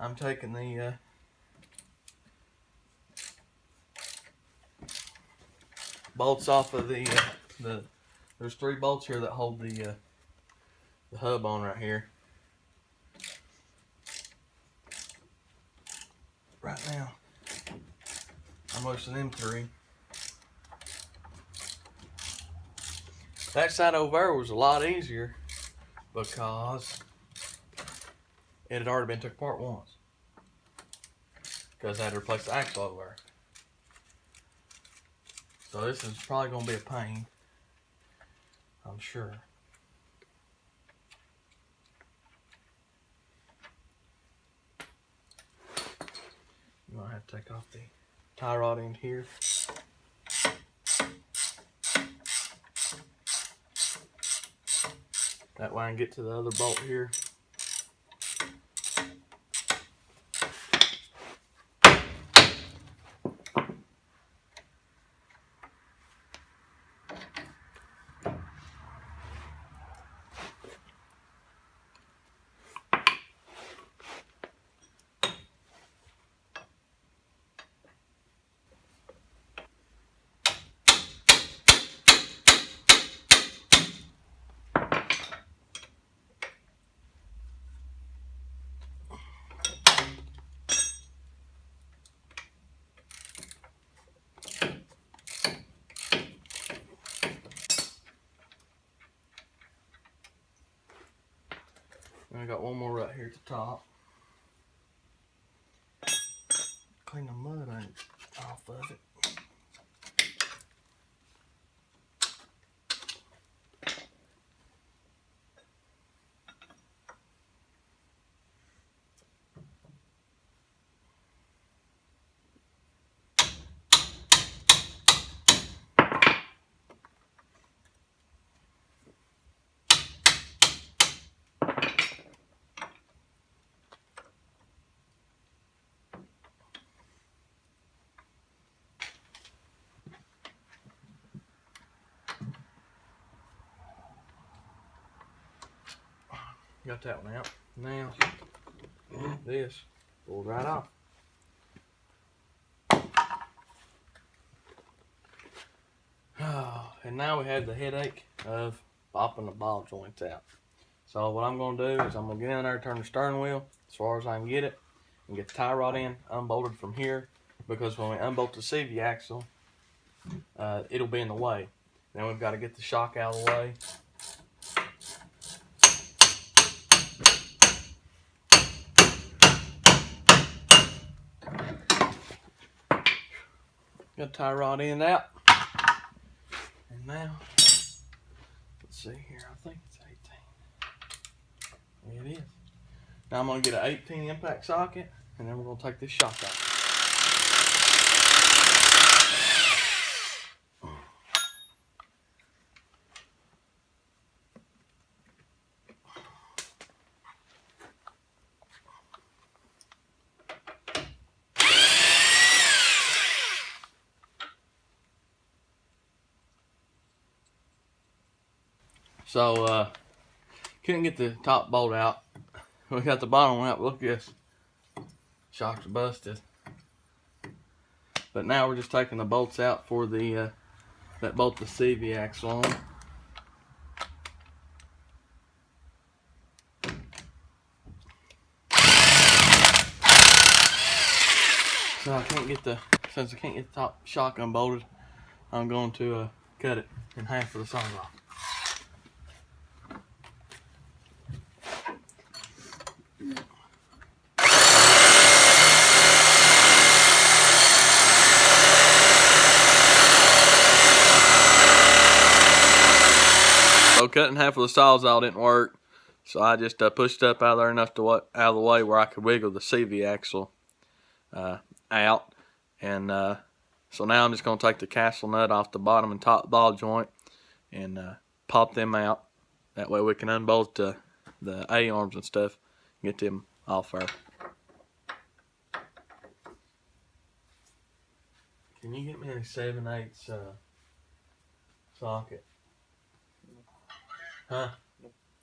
I'm taking the bolts off of the there's 3 bolts here that hold the hub on right here. Right now, I'm loosening them 3. That side over there was a lot easier because it had already been took apart once. Because I had to replace the axle over there. So this is probably going to be a pain, I'm sure. You might have to take off the tie rod end here. That way I can get to the other bolt here. And I got one more right here at the top. Clean the mud off of it. Got that one out. Now, this pulled right off. And now we have the headache of popping the ball joints out. So what I'm going to do is I'm going to get in there, turn the steering wheel as far as I can get it, and get the tie rod in, unbolted from here, because when we unbolt the CV axle, it'll be in the way. Then we've got to get the shock out of the way. Got the tie rod in and out. And now, let's see here, I think it's 18. It is. Now I'm going to get an 18 impact socket, and then we're going to take this shock out. So, couldn't get the top bolt out. We got the bottom one out. Look at this. Shocks are busted. But now we're just taking the bolts out for the that bolt the CV axle on. So I can't get since I can't get the top shock unbolted, I'm going to cut it in half for the saw off. So cutting half of the sawzall didn't work, so I just pushed up out of there enough to out of the way where I could wiggle the CV axle out, and so now I'm just going to take the castle nut off the bottom and top ball joint and pop them out. That way we can unbolt the A-arms and stuff and get them off there. Can you get me a 7/8 socket? Huh?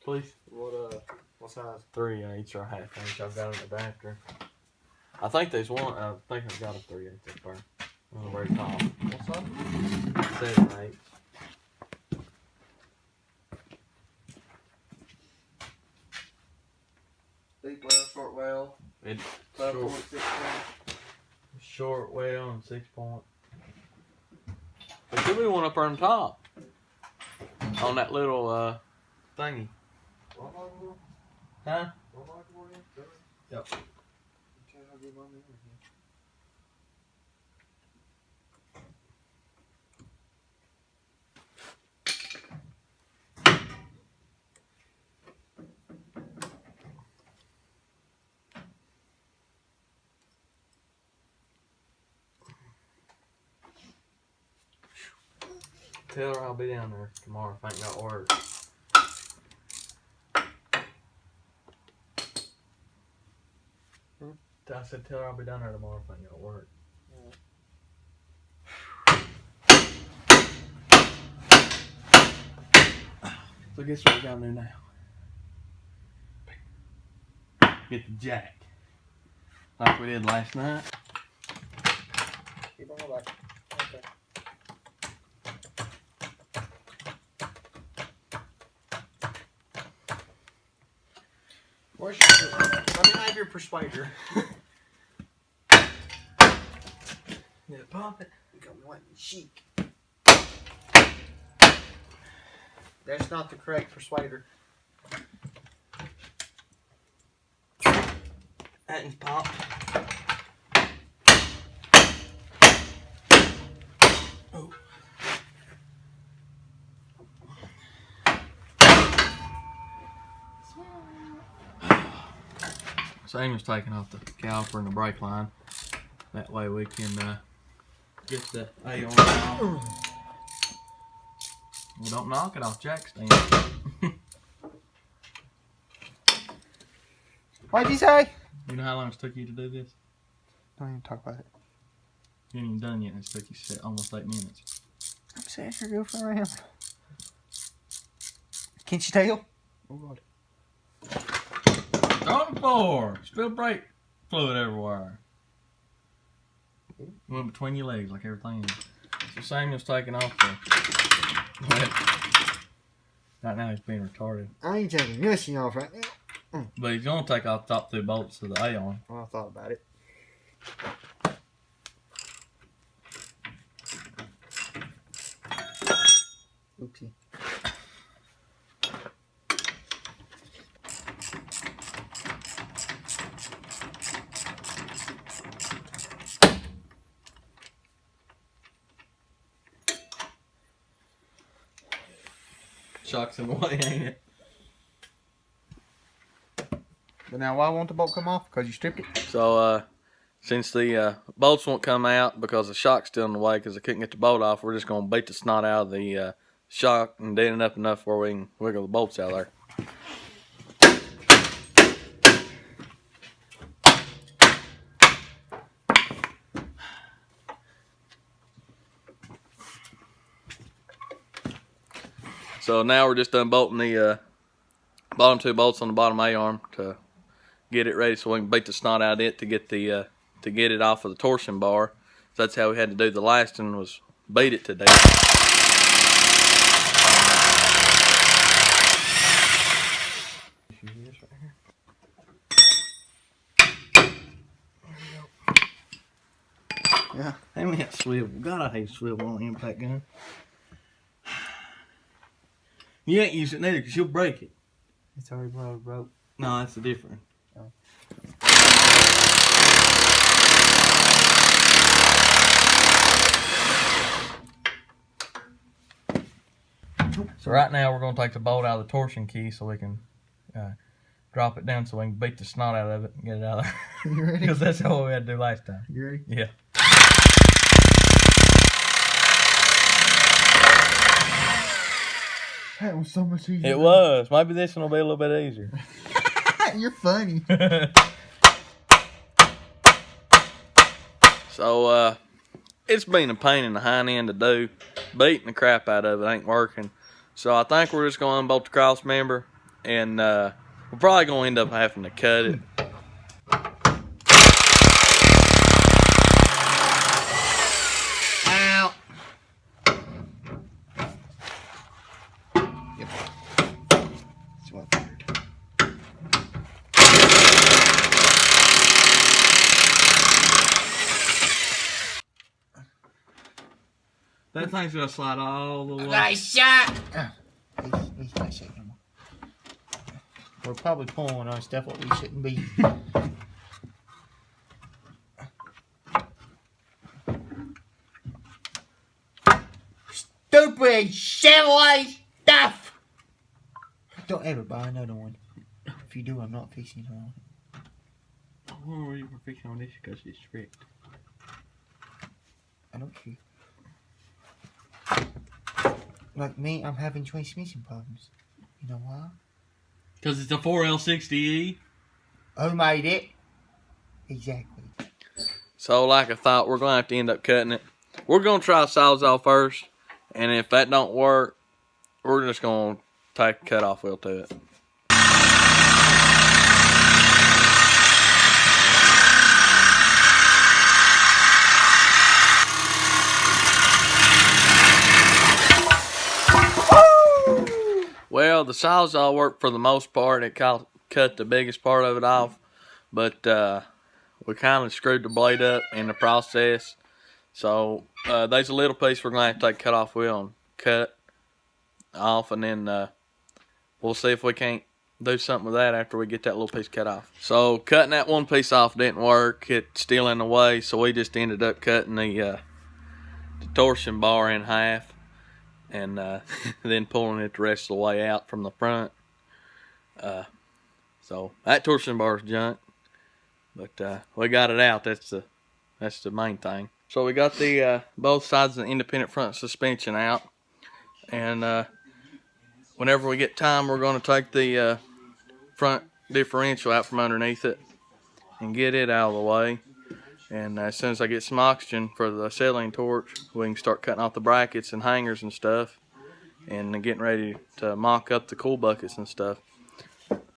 Please? What size? 3/8 or 1/2 inch. I've got an adapter. I think there's one. I think I've got a 3/8 up there. On the very top. What's up? 7/8. Deep well, short well. It's 12.6. short well and 6 point. There could be one up there on top. On that little thingy. Huh? Yep. Tell her I'll be down there tomorrow if I ain't got work. I said tell her I'll be down there tomorrow if I ain't got work. So guess what we gotta do now? Get the jack. Like we did last night. Keep on my back. Okay. Where's your... Let me have your persuader. Yeah, pop it. You got me wanting chic. That's not the correct persuader. That one's popped. Oh. Samuel's taking off the caliper and the brake line. That way we can get the A on out. Well, don't knock it off jack stand. What'd you say? You know how long it took you to do this? Don't even talk about it. You ain't even done yet and it's took you almost 8 minutes. I'm saying her goofing around. Can't you tell? Oh God. On the floor! Spill brake fluid everywhere. Went between your legs like everything is. So Samuel's taking off the... Right now he's being retarded. I ain't taking nothing off right now. But he's going to take off the top 2 bolts of the A on. Well, I thought about it. Oopsie. Shock's in the way, ain't it? But now why won't the bolt come off? Because you stripped it? So, since the bolts won't come out because the shock's still in the way because I couldn't get the bolt off, we're just going to beat the snot out of the shock and deaden it up enough where we can wiggle the bolts out of there. So now we're just unbolting the bottom 2 bolts on the bottom A-arm to get it ready so we can beat the snot out of it to get the to get it off of the torsion bar. So that's how we had to do the last one, was beat it to death. Yeah. Hand me that swivel. God, I hate swivel on an impact gun. You ain't use it neither because you'll break it. It's already broke. No, that's the difference. Oh. So right now we're going to take the bolt out of the torsion key so we can drop it down so we can beat the snot out of it and get it out of there. You ready? Because that's what we had to do last time. You ready? Yeah. That was so much easier. It was. Maybe this one will be a little bit easier. You're funny. So, it's been a pain in the hind end to do. Beating the crap out of it ain't working. So I think we're just going to unbolt the cross member. And we're probably going to end up having to cut it. Yep. That's what I figured. That thing's gonna slide all the way. Nice shot! He's not shaking no more. We're probably pulling on stuff what we shouldn't be. Stupid Chevrolet stuff! Don't ever buy another one. If you do, I'm not fixing it on. Why were you fixing on this? Because it's stripped. I don't care. Like me, I'm having transmission problems. You know why? Because it's a 4L60E. Who made it? Exactly. So like I thought, we're going to have to end up cutting it. We're going to try a Sawzall first. And if that don't work, we're just going to take a cutoff wheel to it. Well, the Sawzall worked for the most part. It cut the biggest part of it off. But we kind of screwed the blade up in the process. So there's a little piece we're going to have to take a cutoff wheel and cut off. And then we'll see if we can't do something with that after we get that little piece cut off. So cutting that one piece off didn't work. It's still in the way. So we just ended up cutting the torsion bar in half. And then pulling it the rest of the way out from the front. So that torsion bar is junk, but we got it out. That's the main thing. So we got the both sides of the independent front suspension out, and whenever we get time, we're going to take the front differential out from underneath it and get it out of the way. And as soon as I get some oxygen for the acetylene torch, we can start cutting off the brackets and hangers and stuff, and getting ready to mock up the cool buckets and stuff.